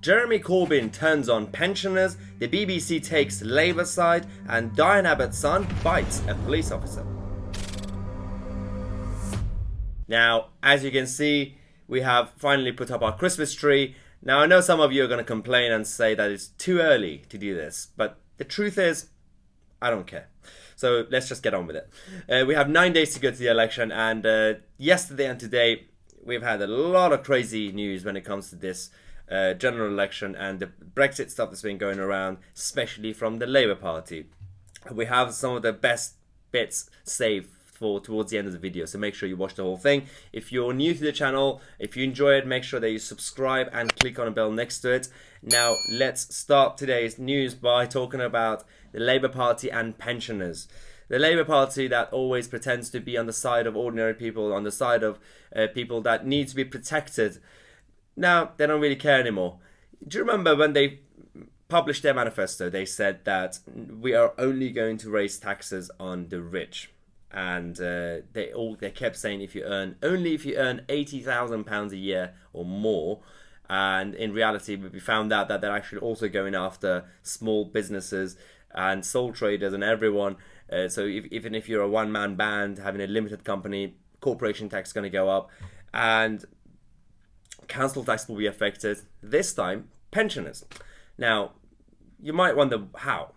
Jeremy Corbyn turns on pensioners, the BBC takes Labour side, and Diane Abbott's son bites a police officer. Now, as you can see, we have finally put up our Christmas tree. Now, I know some of you are going to complain and say that it's too early to do this, but the truth is, I don't care. So let's just get on with it. We have 9 days to go to the election, and yesterday and today, we've had a lot of crazy news when it comes to this general election and the Brexit stuff that's been going around, especially from the Labour Party. We have some of the best bits saved for towards the end of the video, so make sure you watch the whole thing. If you're new to the channel, if you enjoy it, make sure that you subscribe and click on the bell next to it. Now let's start today's news by talking about the Labour Party and pensioners. The Labour Party that always pretends to be on the side of ordinary people, on the side of people that need to be protected. Now they don't really care anymore. Do you remember when they published their manifesto? They said that we are only going to raise taxes on the rich. And they kept saying if you earn £80,000 a year or more, and in reality we found out that they're actually also going after small businesses and sole traders and everyone. So even if you're a one-man band having a limited company, corporation tax is going to go up, and council tax will be affected. This time, pensioners. Now, you might wonder how.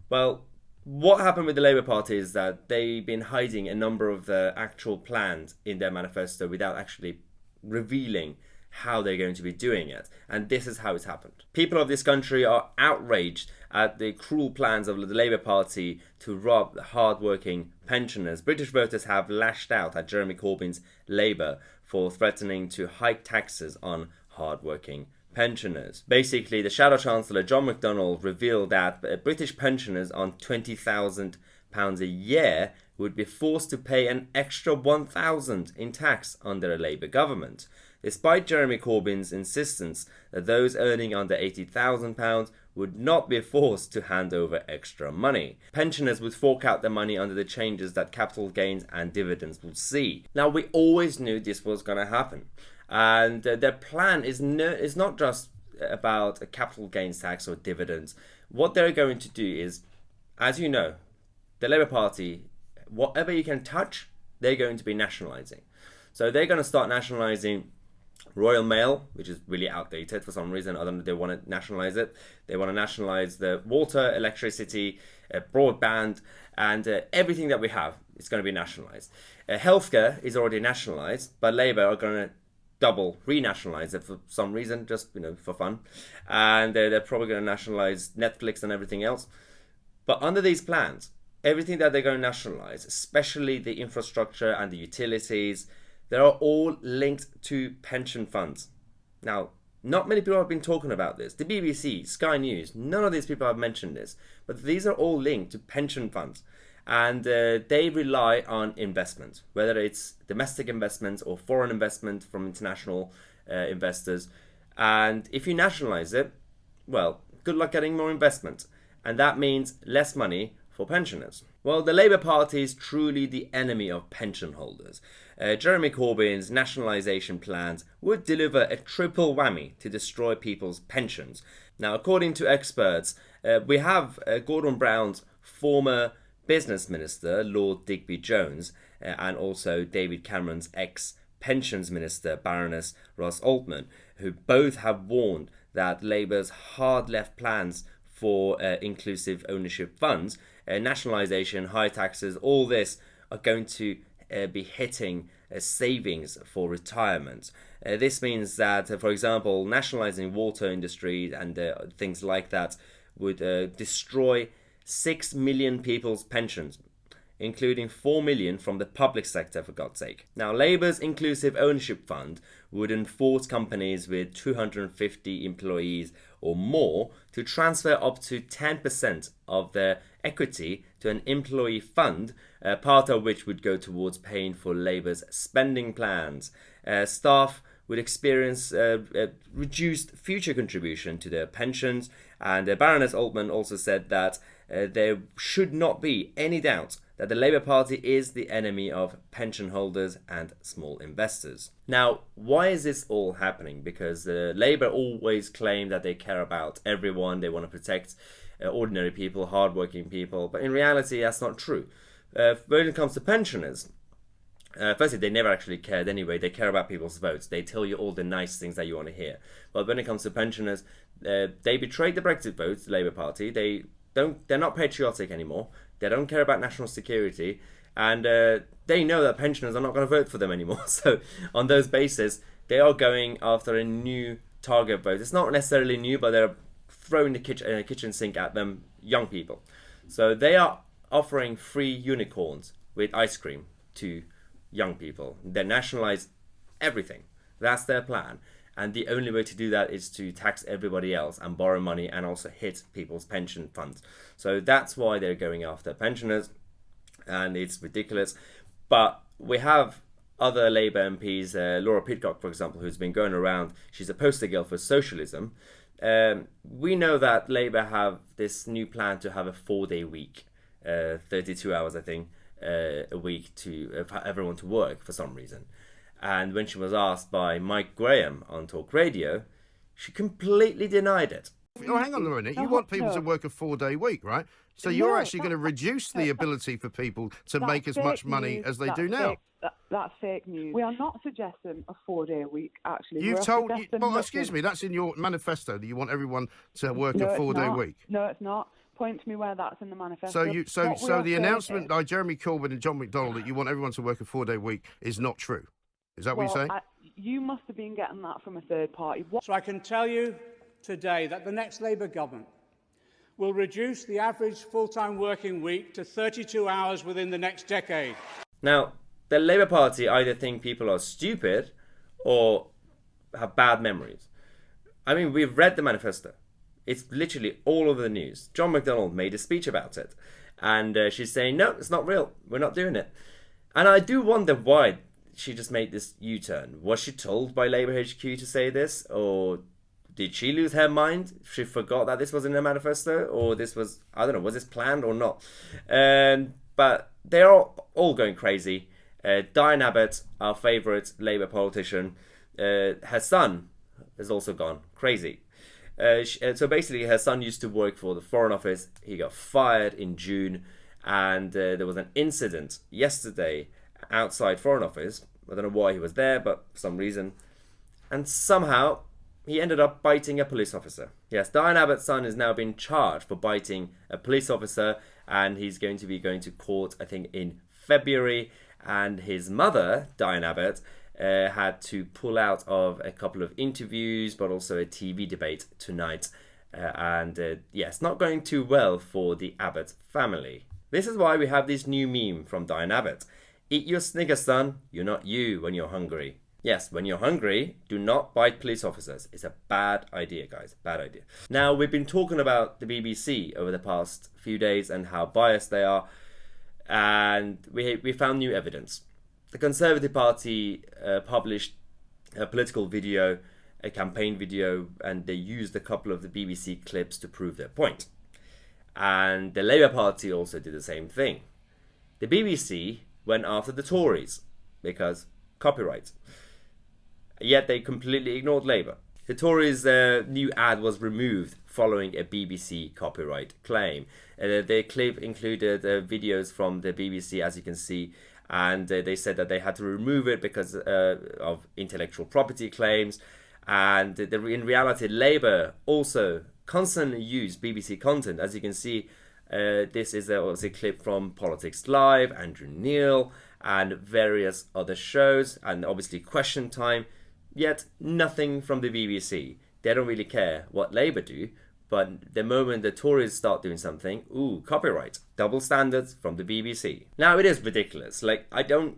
Well, what happened with the Labour Party is that they've been hiding a number of the actual plans in their manifesto without actually revealing how they're going to be doing it. And this is how it's happened. People of this country are outraged at the cruel plans of the Labour Party to rob the hard-working pensioners. British voters have lashed out at Jeremy Corbyn's Labour for threatening to hike taxes on hard-working pensioners. Basically, the Shadow Chancellor John McDonnell revealed that British pensioners on £20,000 a year would be forced to pay an extra £1,000 in tax under a Labour government, despite Jeremy Corbyn's insistence that those earning under £80,000 would not be forced to hand over extra money. Pensioners would fork out their money under the changes that capital gains and dividends will see. Now, we always knew this was going to happen. And their plan is not just about a capital gains tax or dividends. What they're going to do is, as you know, the Labour Party, whatever you can touch, they're going to be nationalising. So they're going to start nationalising Royal Mail, which is really outdated for some reason. I don't know, they want to nationalise it. They want to nationalise the water, electricity, broadband, and everything that we have is going to be nationalised. Healthcare is already nationalised, but Labour are going to double renationalise it for some reason, just for fun, and they're probably going to nationalise Netflix and everything else. But under these plans, everything that they're going to nationalise, especially the infrastructure and the utilities, they are all linked to pension funds. Now, not many people have been talking about this. The BBC, Sky News, none of these people have mentioned this, but these are all linked to pension funds. And they rely on investment, whether it's domestic investment or foreign investment from international investors. And if you nationalize it, well, good luck getting more investment. And that means less money for pensioners. Well, the Labour Party is truly the enemy of pension holders. Jeremy Corbyn's nationalisation plans would deliver a triple whammy to destroy people's pensions. Now, according to experts, we have Gordon Brown's former Business Minister, Lord Digby Jones, and also David Cameron's ex-Pensions Minister, Baroness Ross Altman, who both have warned that Labour's hard-left plans for inclusive ownership funds, nationalisation, high taxes, all this are going to be hitting savings for retirement. This means that, for example, nationalising water industry and things like that would destroy 6 million people's pensions, including 4 million from the public sector, for God's sake. Now, Labour's Inclusive Ownership Fund would enforce companies with 250 employees or more to transfer up to 10% of their equity to an employee fund, part of which would go towards paying for Labour's spending plans. Staff would experience a reduced future contribution to their pensions. And Baroness Altman also said that there should not be any doubt that the Labour Party is the enemy of pension holders and small investors. Now, why is this all happening? Because Labour always claim that they care about everyone, they want to protect ordinary people, hardworking people, but in reality that's not true. When it comes to pensioners, firstly, they never actually cared anyway. They care about people's votes. They tell you all the nice things that you want to hear. But when it comes to pensioners, they betrayed the Brexit votes, the Labour Party. They're not patriotic anymore. They don't care about national security, and they know that pensioners are not going to vote for them anymore. So on those bases, they are going after a new target vote. It's not necessarily new, but they're throwing the kitchen sink at them, young people. So they are offering free unicorns with ice cream to young people. They nationalize everything. That's their plan. And the only way to do that is to tax everybody else and borrow money and also hit people's pension funds. So that's why they're going after pensioners, and it's ridiculous. But we have other Labour MPs, Laura Pidcock, for example, who's been going around. She's a poster girl for socialism. We know that Labour have this new plan to have a 4-day week, 32 hours, I think, a week for everyone to work for some reason. And when she was asked by Mike Graham on Talk Radio, she completely denied it. Oh, hang on a minute. You want people to work a 4-day week, right? So you're actually going to reduce the ability for people to make as much money as they do now. That's fake news. We are not suggesting a 4-day week, actually. You've told... Well, excuse me, that's in your manifesto that you want everyone to work a 4-day week. No, it's not. Point to me where that's in the manifesto. So the announcement by Jeremy Corbyn and John McDonnell that you want everyone to work a 4-day week is not true. Is that what you're saying? You must have been getting that from a third party. So I can tell you today that the next Labour government will reduce the average full-time working week to 32 hours within the next decade. Now, the Labour Party either think people are stupid or have bad memories. I mean, we've read the manifesto. It's literally all over the news. John McDonnell made a speech about it. And she's saying, no, it's not real. We're not doing it. And I do wonder why she just made this U-turn. Was she told by Labour HQ to say this? Or did she lose her mind? She forgot that this was in the manifesto? Or this was, I don't know, was this planned or not? But they're all going crazy. Diane Abbott, our favourite Labour politician, her son has also gone crazy. So basically, her son used to work for the Foreign Office. He got fired in June, and there was an incident yesterday outside Foreign Office. I don't know why he was there, but for some reason. And somehow, he ended up biting a police officer. Yes, Diane Abbott's son is now being charged for biting a police officer, and he's going to be going to court, I think, in February. And his mother, Diane Abbott, had to pull out of a couple of interviews, but also a TV debate tonight. Yes, not going too well for the Abbott family. This is why we have this new meme from Diane Abbott. Eat your Snickers, son. You're not you when you're hungry. Yes, when you're hungry, do not bite police officers. It's a bad idea, guys. Bad idea. Now, we've been talking about the BBC over the past few days and how biased they are. And we found new evidence. The Conservative Party published a political video, a campaign video, and they used a couple of the BBC clips to prove their point. And the Labour Party also did the same thing. The BBC went after the Tories because copyright. Yet they completely ignored Labour. The Tories' new ad was removed following a BBC copyright claim. The clip included videos from the BBC, as you can see, and they said that they had to remove it because of intellectual property claims. And in reality, Labour also constantly used BBC content. As you can see, this is a clip from Politics Live, Andrew Neil, and various other shows, and obviously Question Time. Yet nothing from the BBC. They don't really care what Labour do, but the moment the Tories start doing something, ooh, copyright, double standards from the BBC. Now, it is ridiculous. The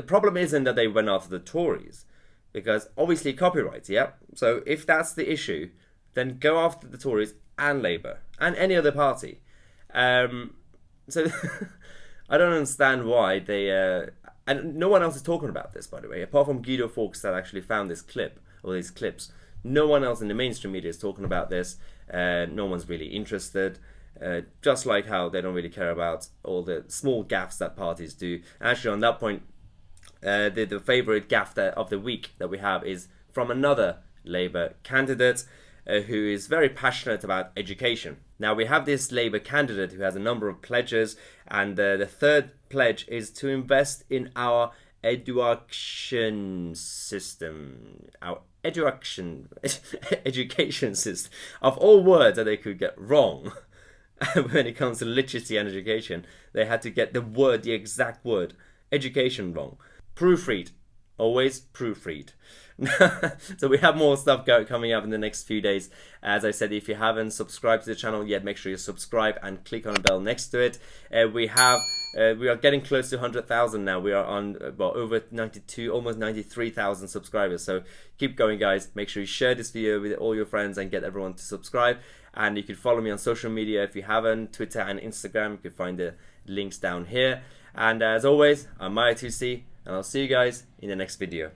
problem isn't that they went after the Tories, because obviously copyright, yeah? So if that's the issue, then go after the Tories and Labour, and any other party. So I don't understand why they And no one else is talking about this, by the way, apart from Guido Fawkes that actually found this clip, or these clips. No one else in the mainstream media is talking about this. No one's really interested. Just like how they don't really care about all the small gaffes that parties do. Actually, on that point, the favourite gaffe of the week that we have is from another Labour candidate who is very passionate about education. Now, we have this Labour candidate who has a number of pledges, and the third pledge is to invest in our education system. Our education system. Of all words that they could get wrong when it comes to literacy and education, they had to get the exact word, education, wrong. Proofread. Always proofread. So we have more stuff coming up in the next few days. As I said, if you haven't subscribed to the channel yet, make sure you subscribe and click on the bell next to it. We are getting close to 100,000 now. We are on over 92, almost 93,000 subscribers. So keep going, guys. Make sure you share this video with all your friends and get everyone to subscribe. And you can follow me on social media if you haven't, Twitter and Instagram. You can find the links down here. And as always, I'm Tousi, and I'll see you guys in the next video.